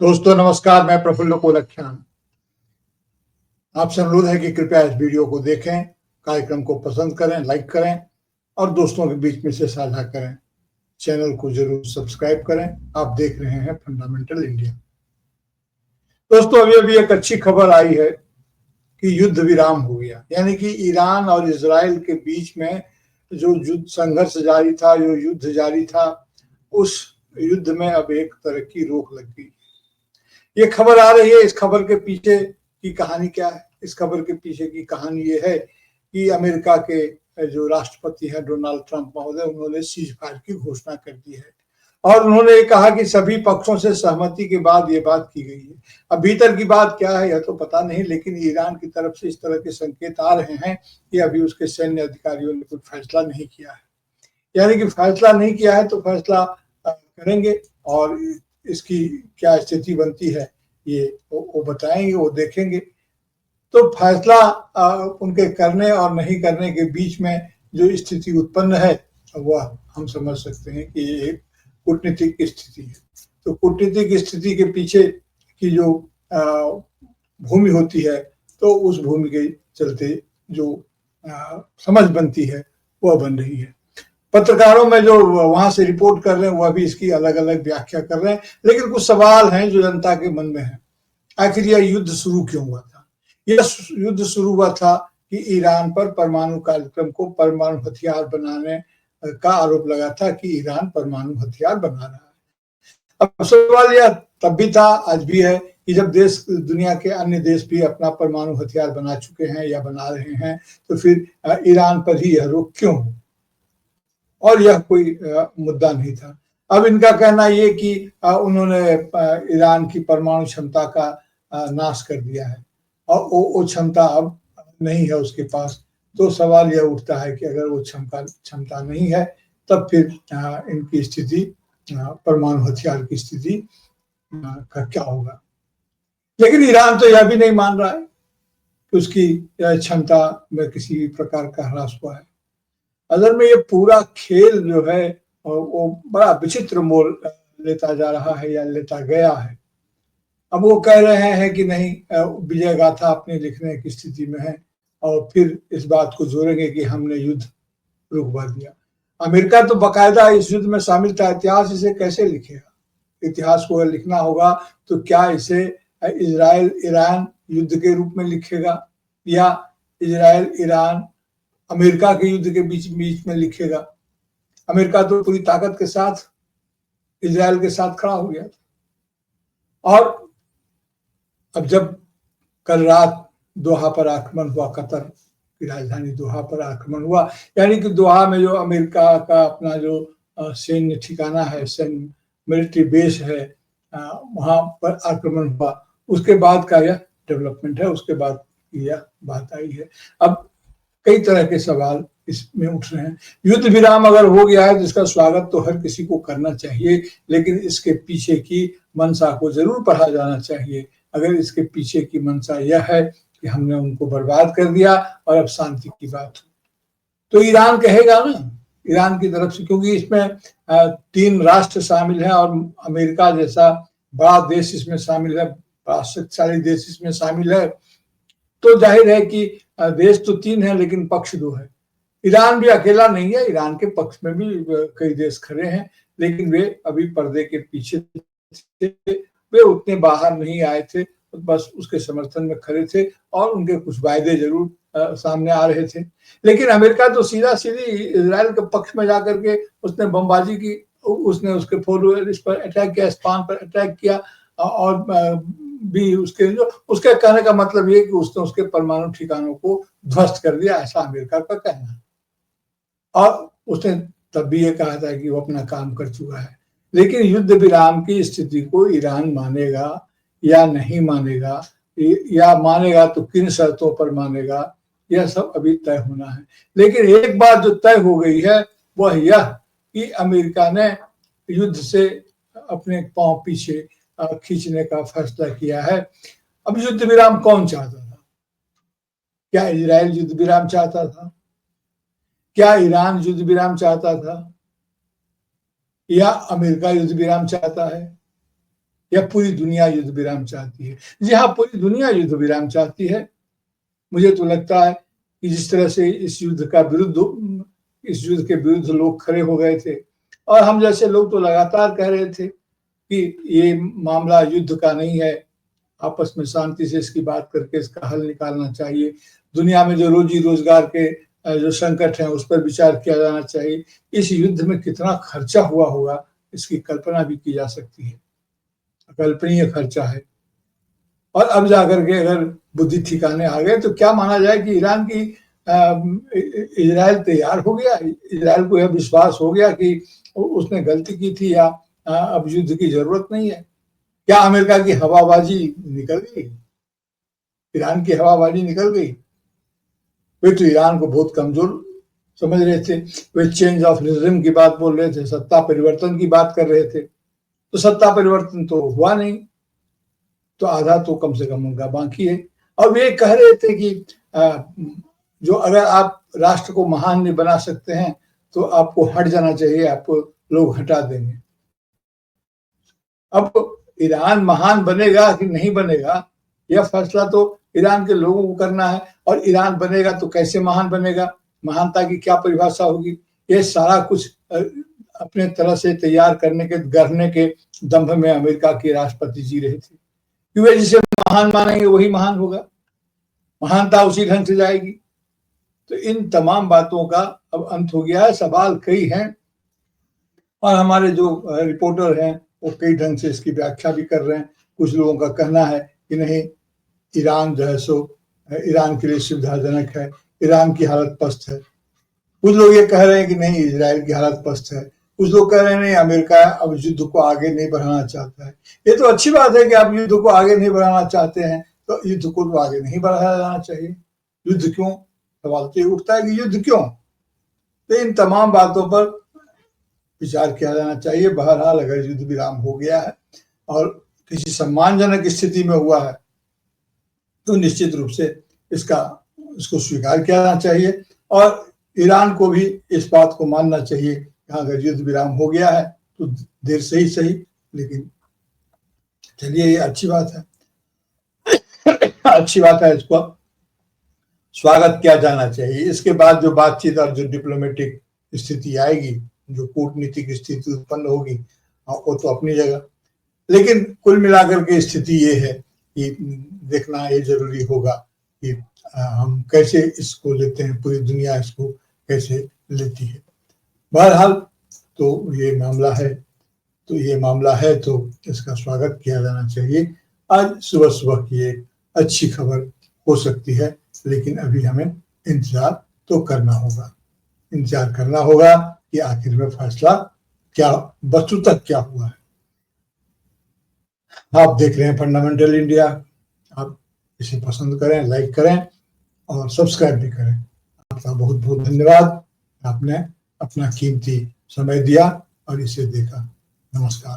दोस्तों नमस्कार, मैं प्रफुल्ल कोलख्यान। आपसे अनुरोध है कि कृपया इस वीडियो को देखें, कार्यक्रम को पसंद करें, लाइक करें और दोस्तों के बीच में से साझा करें। चैनल को जरूर सब्सक्राइब करें। आप देख रहे हैं फंडामेंटल इंडिया। दोस्तों अभी अभी एक अच्छी खबर आई है कि युद्ध विराम हो गया, यानी कि ईरान और इजराइल के बीच में जो युद्ध संघर्ष जारी था, जो युद्ध जारी था, उस युद्ध में अब एक तरह की रोक लग गई। ये खबर आ रही है। इस खबर के पीछे की कहानी क्या है? इस खबर के पीछे की कहानी ये है कि अमेरिका के जो राष्ट्रपति हैं डोनाल्ड ट्रंप महोदय, उन्होंने सीज फायर की घोषणा कर दी है और उन्होंने ये कहा कि सभी पक्षों से सहमति के बाद ये बात की गई है। अब भीतर की बात क्या है यह तो पता नहीं, लेकिन ईरान की तरफ से इस तरह के संकेत आ रहे हैं कि अभी उसके सैन्य अधिकारियों ने कुछ फैसला नहीं किया है। यानी कि फैसला नहीं किया है तो फैसला करेंगे और इसकी क्या स्थिति बनती है ये वो बताएंगे, वो देखेंगे। तो फैसला उनके करने और नहीं करने के बीच में जो स्थिति उत्पन्न है वह हम समझ सकते हैं कि ये एक कूटनीतिक स्थिति है। तो कूटनीतिक स्थिति के पीछे की जो भूमि होती है, तो उस भूमि के चलते जो समझ बनती है वह बन रही है। पत्रकारों में जो वहां से रिपोर्ट कर रहे हैं वह भी इसकी अलग अलग व्याख्या कर रहे हैं, लेकिन कुछ सवाल हैं जो जनता के मन में है। आखिर यह युद्ध शुरू क्यों हुआ था? यह युद्ध शुरू हुआ था कि ईरान पर परमाणु कार्यक्रम को परमाणु हथियार बनाने का आरोप लगा था कि ईरान परमाणु हथियार बना रहा है। अब सवाल यह तब भी था, आज भी है कि जब देश, दुनिया के अन्य देश भी अपना परमाणु हथियार बना चुके हैं या बना रहे हैं, तो फिर ईरान पर ही यह रोक क्यों हो? और यह कोई मुद्दा नहीं था। अब इनका कहना ये कि उन्होंने ईरान की परमाणु क्षमता का नाश कर दिया है और वो क्षमता अब नहीं है उसके पास। तो सवाल यह उठता है कि अगर वो क्षमता नहीं है तब फिर इनकी स्थिति, परमाणु हथियार की स्थिति का क्या होगा? लेकिन ईरान तो यह भी नहीं मान रहा है कि उसकी क्षमता में किसी प्रकार का ह्रास हुआ है। असल में ये पूरा खेल जो है वो बड़ा विचित्र मोड़ लेता जा रहा है या लेता गया है। अब वो कह रहे हैं कि नहीं, विजय गाथा अपने लिखने की स्थिति में है और फिर इस बात को जोड़ेंगे कि हमने युद्ध रुकवा दिया। अमेरिका तो बाकायदा इस युद्ध में शामिल था। इतिहास इसे कैसे लिखेगा? इतिहास को अगर लिखना होगा तो क्या इसे इजराइल ईरान युद्ध के रूप में लिखेगा या इजराइल ईरान अमेरिका के युद्ध के बीच में लिखेगा? अमेरिका तो पूरी ताकत के साथ इजराइल के साथ खड़ा हो गया था। और अब जब कल रात दोहा पर आक्रमण हुआ, कतर की राजधानी दोहा पर आक्रमण हुआ, यानी कि दोहा में जो अमेरिका का अपना जो सैन्य ठिकाना है, सैन्य मिलिट्री बेस है, वहां पर आक्रमण हुआ। उसके बाद का यह डेवलपमेंट है, उसके बाद यह बात आई है। अब कई तरह के सवाल इसमें उठ रहे हैं। युद्ध विराम अगर हो गया है तो इसका स्वागत तो हर किसी को करना चाहिए, लेकिन इसके पीछे की मंशा को जरूर पढ़ा जाना चाहिए। अगर इसके पीछे की मंशा यह है कि हमने उनको बर्बाद कर दिया और अब शांति की बात हो, तो ईरान कहेगा ना, ईरान की तरफ से, क्योंकि इसमें 3 राष्ट्र शामिल हैं और अमेरिका जैसा बड़ा देश इसमें शामिल है, बड़ा शक्तिशाली देश इसमें शामिल है। तो जाहिर है कि देश तो 3 है लेकिन पक्ष 2 है। ईरान भी अकेला नहीं है, ईरान के पक्ष में भी कई देश खड़े हैं, लेकिन वे अभी पर्दे के पीछे थे, वे उतने बाहर नहीं आए थे, बस उसके समर्थन में खड़े थे और उनके कुछ वायदे जरूर सामने आ रहे थे। लेकिन अमेरिका तो सीधा सीधी इजराइल के पक्ष में जाकर के उसने बमबाजी की, उसने उसके फॉलोअर्स पर अटैक किया, स्पान पर अटैक किया और भी उसके कहने का मतलब ये कि उसने उसके परमाणु ठिकानों को ध्वस्त कर दिया, ऐसा अमेरिका का कहना है। और उसने तब भी ये कहा था कि वो अपना काम कर चुका है। लेकिन युद्ध विराम की स्थिति को ईरान मानेगा या नहीं मानेगा, या मानेगा तो किन शर्तों पर मानेगा, यह सब अभी तय होना है। लेकिन एक बात जो तय हो गई है वह यह कि अमेरिका ने युद्ध से अपने पांव पीछे खींचने का फैसला किया है। अब युद्ध विराम कौन चाहता था? क्या इजराइल युद्ध विराम चाहता था? क्या ईरान युद्ध विराम चाहता था? या अमेरिका युद्ध विराम चाहता है? या पूरी दुनिया युद्ध विराम चाहती है? जी हाँ, पूरी दुनिया युद्ध विराम चाहती है। मुझे तो लगता है कि जिस तरह से इस युद्ध के विरुद्ध लोग खड़े हो गए थे, और हम जैसे लोग तो लगातार कह रहे थे कि ये मामला युद्ध का नहीं है, आपस में शांति से इसकी बात करके इसका हल निकालना चाहिए। दुनिया में जो रोजी रोजगार के जो संकट हैं उस पर विचार किया जाना चाहिए। इस युद्ध में कितना खर्चा हुआ होगा इसकी कल्पना भी की जा सकती है, अकल्पनीय खर्चा है। और अब जाकर के अगर बुद्धि ठिकाने आ गए तो क्या माना जाए कि ईरान की इजराइल तैयार हो गया, इजराइल को यह विश्वास हो गया कि उसने गलती की थी या अब युद्ध की जरूरत नहीं है। क्या अमेरिका की हवाबाजी निकल गई, ईरान की हवाबाजी निकल गई? वे तो ईरान को बहुत कमजोर समझ रहे थे, वे चेंज ऑफ रिजिम की बात बोल रहे थे, सत्ता परिवर्तन की बात कर रहे थे, तो सत्ता परिवर्तन तो हुआ नहीं, तो आधा तो कम से कम उनका बाकी है। और वे कह रहे थे कि जो अगर आप राष्ट्र को महान नहीं बना सकते हैं तो आपको हट जाना चाहिए, आपको लोग हटा देंगे। अब ईरान महान बनेगा कि नहीं बनेगा यह फैसला तो ईरान के लोगों को करना है, और ईरान बनेगा तो कैसे महान बनेगा, महानता की क्या परिभाषा होगी, ये सारा कुछ अपने तरह से तैयार गढ़ने के दंभ में अमेरिका के राष्ट्रपति जी रहे थे कि वे जिसे महान मानेंगे वही महान होगा, महानता उसी ढंग से जाएगी। तो इन तमाम बातों का अब अंत हो गया है। सवाल कई हैं और हमारे जो रिपोर्टर हैं वो कई ढंग से इसकी व्याख्या भी कर रहे हैं। कुछ लोगों का कहना है कि नहीं, ईरान जो है सो ईरान के लिए सुविधाजनक है, ईरान की हालत पस्त है। कुछ लोग ये कह रहे हैं कि नहीं, इजराइल की हालत पस्त है। कुछ लोग कह रहे हैं नहीं, अमेरिका अब युद्ध को आगे नहीं बढ़ाना चाहता है। ये तो अच्छी बात है कि आप युद्ध को आगे नहीं बढ़ाना चाहते हैं, तो युद्ध को तो आगे नहीं बढ़ाया जाना चाहिए। युद्ध क्यों, सवाल तो ये उठता है कि युद्ध क्यों? तो इन तमाम बातों पर विचार किया जाना चाहिए। बहरहाल अगर युद्ध विराम हो गया है और किसी सम्मानजनक स्थिति में हुआ है तो निश्चित रूप से इसको स्वीकार किया जाना चाहिए, और ईरान को भी इस बात को मानना चाहिए कि अगर युद्ध विराम हो गया है तो देर से ही सही, लेकिन चलिए ये अच्छी बात है अच्छी बात है, इसको स्वागत किया जाना चाहिए। इसके बाद जो बातचीत और जो डिप्लोमेटिक स्थिति आएगी, जो कूटनीतिक स्थिति उत्पन्न होगी, वो तो अपनी जगह, लेकिन कुल मिलाकर के स्थिति ये है कि देखना ये जरूरी होगा कि हम कैसे इसको लेते हैं, पूरी दुनिया इसको कैसे लेती है। बहरहाल तो ये मामला है तो इसका स्वागत किया जाना चाहिए। आज सुबह सुबह की एक अच्छी खबर हो सकती है, लेकिन अभी हमें इंतजार तो करना होगा कि आखिर में फैसला क्या, वस्तुतः क्या हुआ है। आप देख रहे हैं फंडामेंटल इंडिया। आप इसे पसंद करें, लाइक करें और सब्सक्राइब भी करें। आपका बहुत बहुत धन्यवाद, आपने अपना कीमती समय दिया और इसे देखा। नमस्कार।